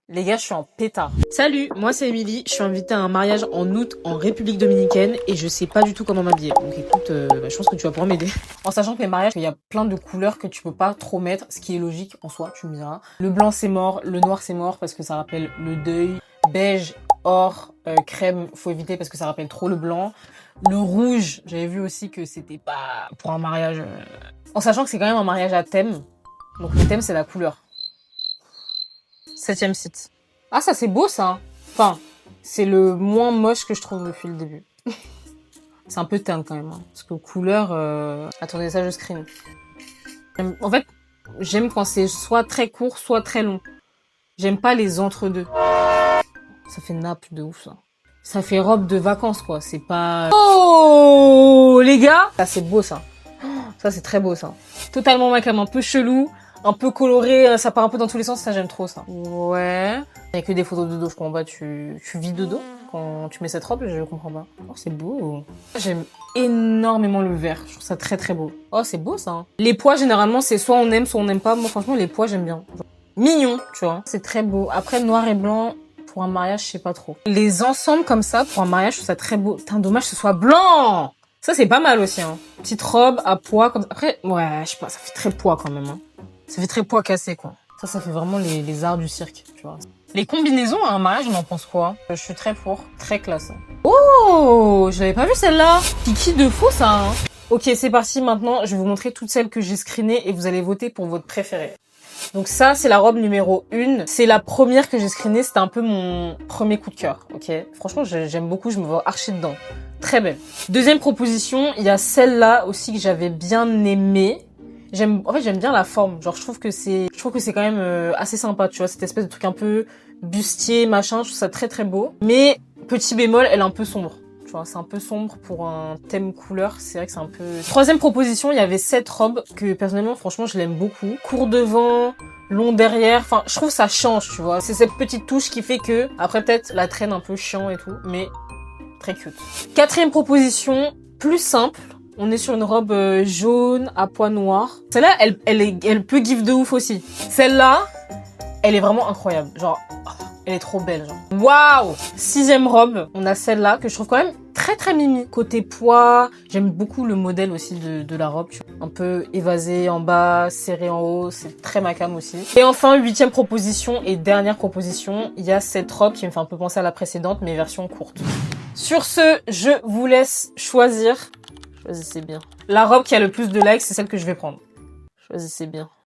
Les gars, je suis en pétard. Salut, moi c'est Émilie, je suis invitée à un mariage en août en République Dominicaine et je sais pas du tout comment m'habiller. Donc écoute, je pense que tu vas pouvoir m'aider. En sachant que les mariages, il y a plein de couleurs que tu peux pas trop mettre, ce qui est logique en soi, tu me diras. Le blanc c'est mort, le noir c'est mort parce que ça rappelle le deuil. Beige, or, crème, faut éviter parce que ça rappelle trop le blanc. Le rouge, j'avais vu aussi que c'était pas pour un mariage. En sachant que c'est quand même un mariage à thème. Donc le thème c'est la couleur. 7e site. Ah ça c'est beau ça. Enfin, c'est le moins moche que je trouve depuis le début. C'est un peu teint quand même. Hein. Parce que couleur... Attendez, ça je screen. En fait, j'aime quand c'est soit très court, soit très long. J'aime pas les entre-deux. Ça fait nappe de ouf ça. Ça fait robe de vacances quoi. C'est pas... Oh les gars. Ça c'est beau ça. Ça c'est très beau ça. Totalement macam, un peu chelou. Un peu coloré, ça part un peu dans tous les sens, ça j'aime trop ça. Ouais. Il y a que des photos de dos, je comprends pas, tu vis de dos quand tu mets cette robe, je comprends pas. Oh c'est beau. J'aime énormément le vert, je trouve ça très très beau. Oh c'est beau ça. Hein. Les pois généralement c'est soit on aime, soit on n'aime pas. Moi franchement les pois j'aime bien. Mignon, tu vois. C'est très beau. Après noir et blanc, pour un mariage je sais pas trop. Les ensembles comme ça, pour un mariage je trouve ça très beau. Putain dommage que ce soit blanc. Ça c'est pas mal aussi. Hein. Petite robe à pois comme ça. Après, ouais, je sais pas, ça fait très pois quand même. Hein. Ça fait très poids cassé, quoi. Ça fait vraiment les arts du cirque, tu vois. Les combinaisons à un mariage, on en pense quoi? Je suis très pour. Très classe. Oh, je l'avais pas vu celle-là. Kiki de fou, ça, hein. Ok, c'est parti. Maintenant, je vais vous montrer toutes celles que j'ai screenées et vous allez voter pour votre préférée. Donc ça, c'est la robe numéro 1. C'est la première que j'ai screenée. C'était un peu mon premier coup de cœur, ok? Franchement, j'aime beaucoup. Je me vois archi dedans. Très belle. Deuxième proposition, il y a celle-là aussi que j'avais bien aimée. J'aime bien la forme. Genre, je trouve que c'est quand même assez sympa, tu vois, cette espèce de truc un peu bustier, machin. Je trouve ça très très beau. Mais, petit bémol, elle est un peu sombre. Tu vois, c'est un peu sombre pour un thème couleur. C'est vrai que c'est un peu... Troisième proposition, il y avait cette robe que, personnellement, franchement, je l'aime beaucoup. Court devant, long derrière. Enfin, je trouve que ça change, tu vois. C'est cette petite touche qui fait que, après, peut-être, la traîne un peu chiant et tout. Mais, très cute. Quatrième proposition, plus simple. On est sur une robe jaune à pois noirs. Celle-là, elle peut give de ouf aussi. Celle-là, elle est vraiment incroyable. Genre, elle est trop belle. Genre. Waouh! 6e robe, on a celle-là que je trouve quand même très très mimi. Côté pois, j'aime beaucoup le modèle aussi de la robe. Tu vois. Un peu évasé en bas, serré en haut, c'est très macam aussi. Et enfin, 8e proposition et dernière proposition, il y a cette robe qui me fait un peu penser à la précédente, mais version courte. Sur ce, je vous laisse choisir. Choisissez bien. La robe qui a le plus de likes, c'est celle que je vais prendre. Choisissez bien.